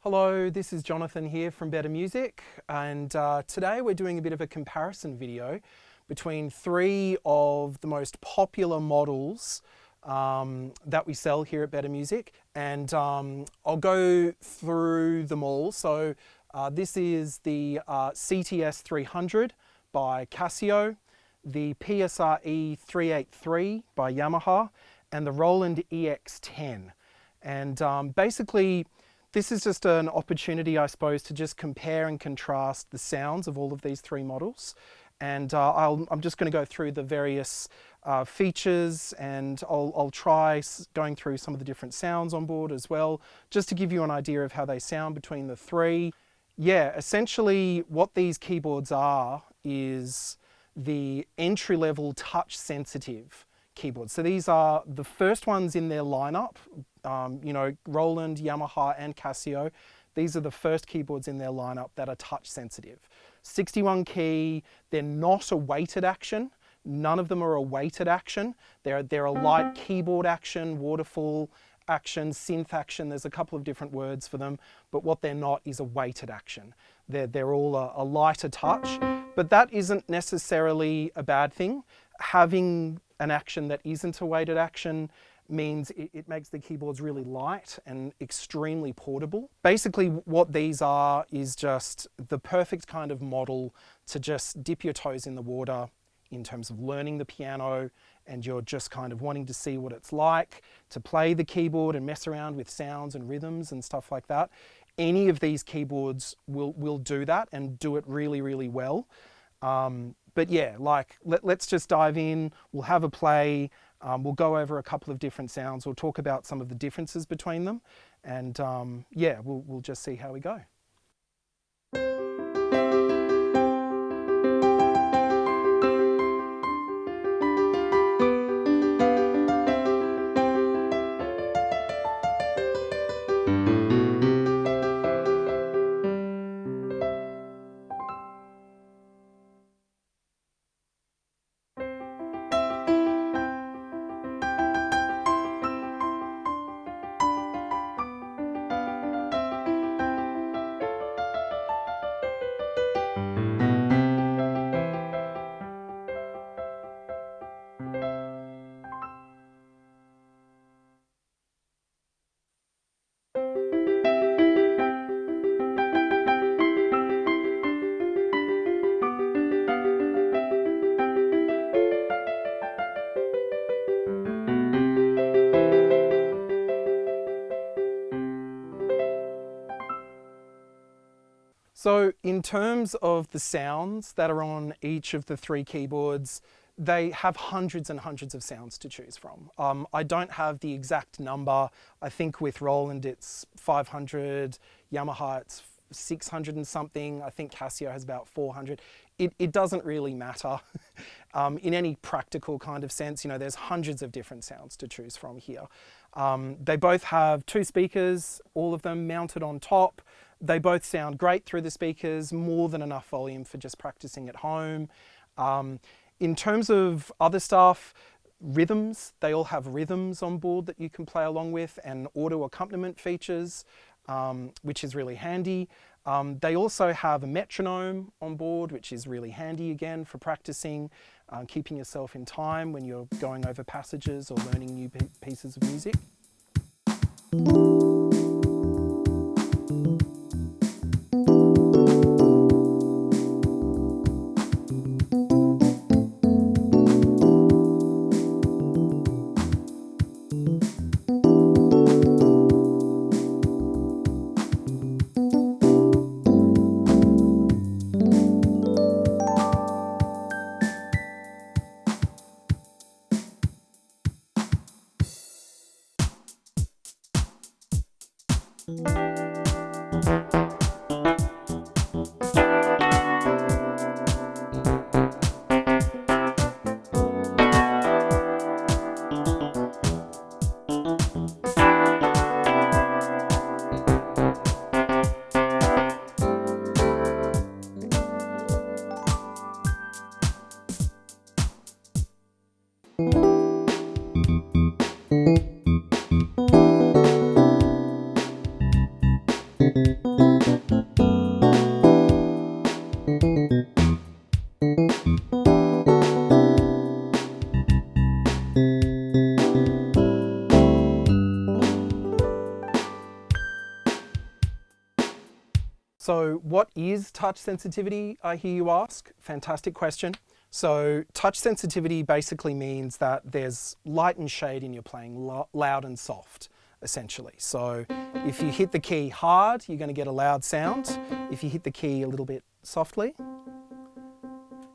Hello, this is Jonathan here from Better Music, and today we're doing a bit of a comparison video between three of the most popular models that we sell here at Better Music, and I'll go through them all. So this is the CTS 300 by Casio, the PSRE 383 by Yamaha, and the Roland EX-10. And basically, this is just an opportunity, I suppose, to just compare and contrast the sounds of all of these three models. And I'm just going to go through the various features, and I'll try going through some of the different sounds on board as well, just to give you an idea of how they sound between the three. Yeah, essentially what these keyboards are is the entry-level touch-sensitive keyboards. So these are the first ones in their lineup. You know, Roland, Yamaha and Casio, these are the first keyboards in their lineup that are touch sensitive. 61 key, they're not a weighted action. None of them are a weighted action. They're a light keyboard action, waterfall action, synth action. There's a couple of different words for them, but what they're not is a weighted action. They're all a lighter touch, but that isn't necessarily a bad thing. Having an action that isn't a weighted action means it makes the keyboards really light and extremely portable. Basically what these are is just the perfect kind of model to just dip your toes in the water in terms of learning the piano, and you're just kind of wanting to see what it's like to play the keyboard and mess around with sounds and rhythms and stuff like that. Any of these keyboards will do that and do it really, really well. But yeah, like let's just dive in, we'll have a play, we'll go over a couple of different sounds, we'll talk about some of the differences between them, and yeah, we'll just see how we go. So in terms of the sounds that are on each of the three keyboards, they have hundreds and hundreds of sounds to choose from. I don't have the exact number. I think with Roland it's 500, Yamaha it's 600 and something. I think Casio has about 400. It doesn't really matter in any practical kind of sense. You know, there's hundreds of different sounds to choose from here. They both have two speakers, all of them mounted on top. They both sound great through the speakers, more than enough volume for just practicing at home. In terms of other stuff, rhythms, they all have rhythms on board that you can play along with, and auto accompaniment features, which is really handy. They also have a metronome on board, which is really handy again for practicing, keeping yourself in time when you're going over passages or learning new pieces of music. So what is touch sensitivity, I hear you ask? Fantastic question. So touch sensitivity basically means that there's light and shade in your playing, loud and soft, essentially. So if you hit the key hard, you're going to get a loud sound. If you hit the key a little bit softly,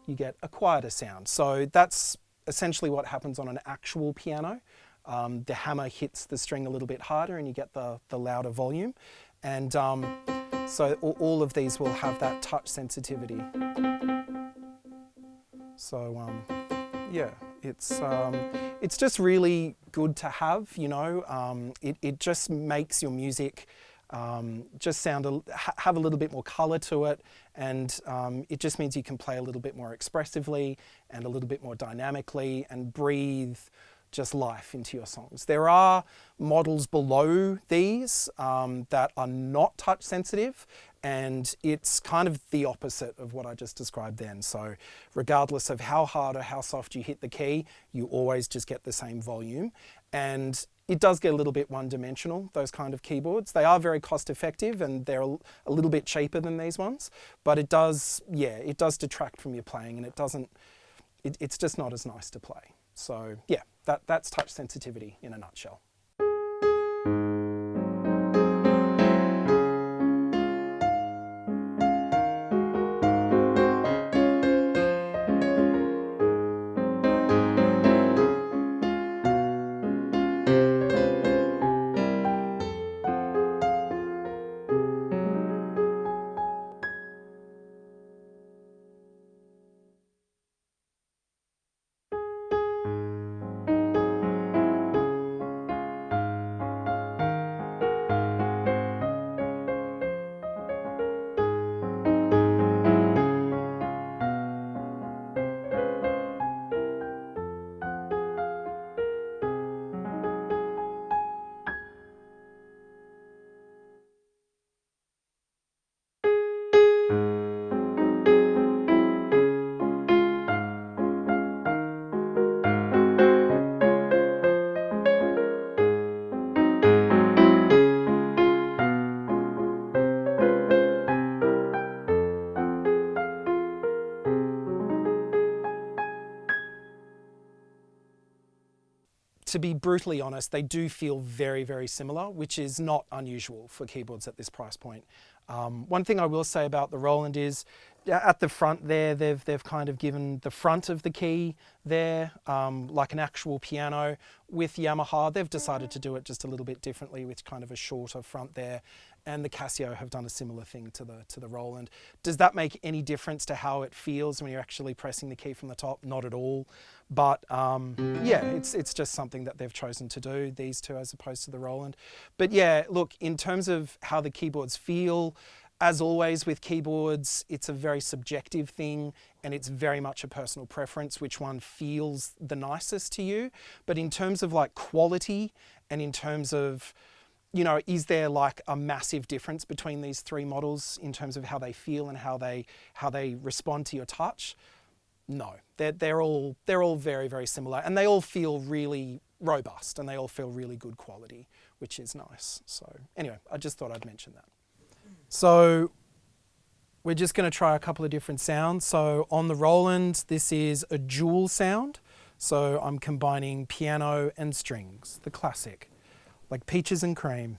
you get a quieter sound. So that's essentially what happens on an actual piano. The hammer hits the string a little bit harder and you get the louder volume. And so all of these will have that touch sensitivity. So yeah, it's just really good to have, you know. It just makes your music just have a little bit more colour to it, and it just means you can play a little bit more expressively and a little bit more dynamically and breathe just life into your songs. There are models below these that are not touch sensitive, and it's kind of the opposite of what I just described then. So regardless of how hard or how soft you hit the key, you always just get the same volume. And it does get a little bit one-dimensional, those kind of keyboards. They are very cost-effective and they're a little bit cheaper than these ones, but it does detract from your playing, and it's just not as nice to play. So yeah, that's touch sensitivity in a nutshell. To be brutally honest, they do feel very, very similar, which is not unusual for keyboards at this price point. One thing I will say about the Roland is at the front there, they've kind of given the front of the key there, like an actual piano. With Yamaha, they've decided to do it just a little bit differently with kind of a shorter front there. And the Casio have done a similar thing to the Roland. Does that make any difference to how it feels when you're actually pressing the key from the top? Not at all. But yeah, it's just something that they've chosen to do, these two, as opposed to the Roland. But yeah, look, in terms of how the keyboards feel, as always with keyboards, it's a very subjective thing, and it's very much a personal preference which one feels the nicest to you. But in terms of like quality, and in terms of, you know, is there like a massive difference between these three models in terms of how they feel and how they respond to your touch? No, they're all very, very similar, and they all feel really robust, and they all feel really good quality, which is nice. So anyway, I just thought I'd mention that. So we're just going to try a couple of different sounds. So on the Roland, this is a dual sound. So I'm combining piano and strings, the classic, like peaches and cream.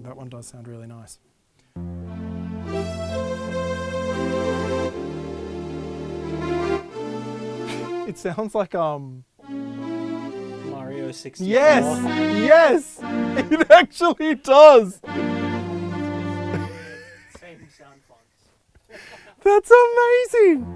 That one does sound really nice. It sounds like Mario 64. Yes, it actually does. Same sound That's amazing.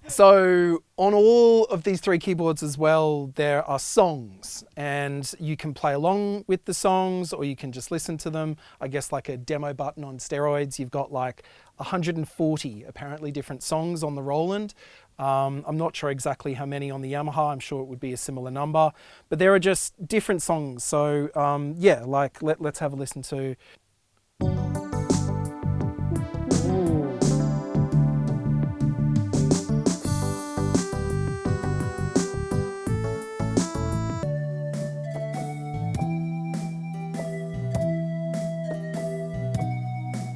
So on all of these three keyboards as well, there are songs, and you can play along with the songs or you can just listen to them. I guess like a demo button on steroids. You've got like 140 apparently different songs on the Roland. I'm not sure exactly how many on the Yamaha. I'm sure it would be a similar number, but there are just different songs. So yeah, like let's have a listen to.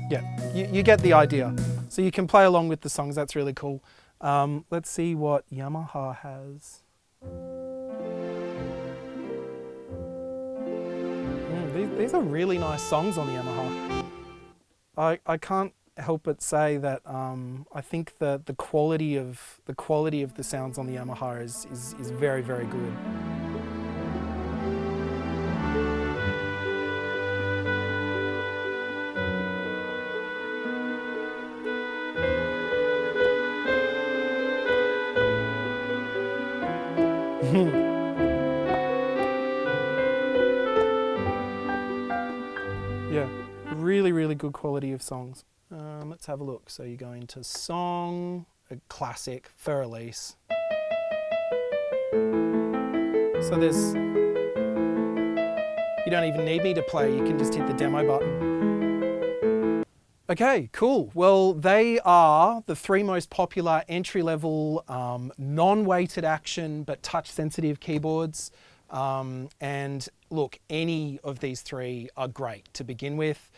Yeah, you get the idea. So you can play along with the songs, that's really cool. Let's see what Yamaha has. These are really nice songs on the Yamaha. I can't help but say that I think that the quality of the sounds on the Yamaha is very, very good. Yeah, really, really good quality of songs. Let's have a look. So you're going to song, a classic, for release. So you don't even need me to play, you can just hit the demo button. Okay, cool. Well, they are the three most popular entry-level, non-weighted action but touch-sensitive keyboards. And look, any of these three are great to begin with.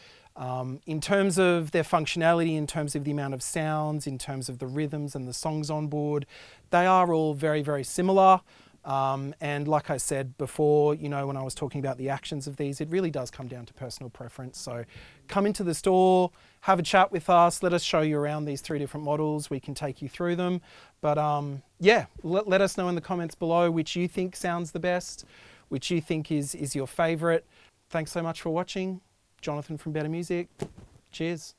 In terms of their functionality, in terms of the amount of sounds, in terms of the rhythms and the songs on board, they are all very, very similar. And like I said before, you know, when I was talking about the actions of these, it really does come down to personal preference. So come into the store, have a chat with us, let us show you around these three different models. We can take you through them. But yeah, let us know in the comments below which you think sounds the best, which you think is your favorite. Thanks so much for watching. Jonathan from Better Music. Cheers.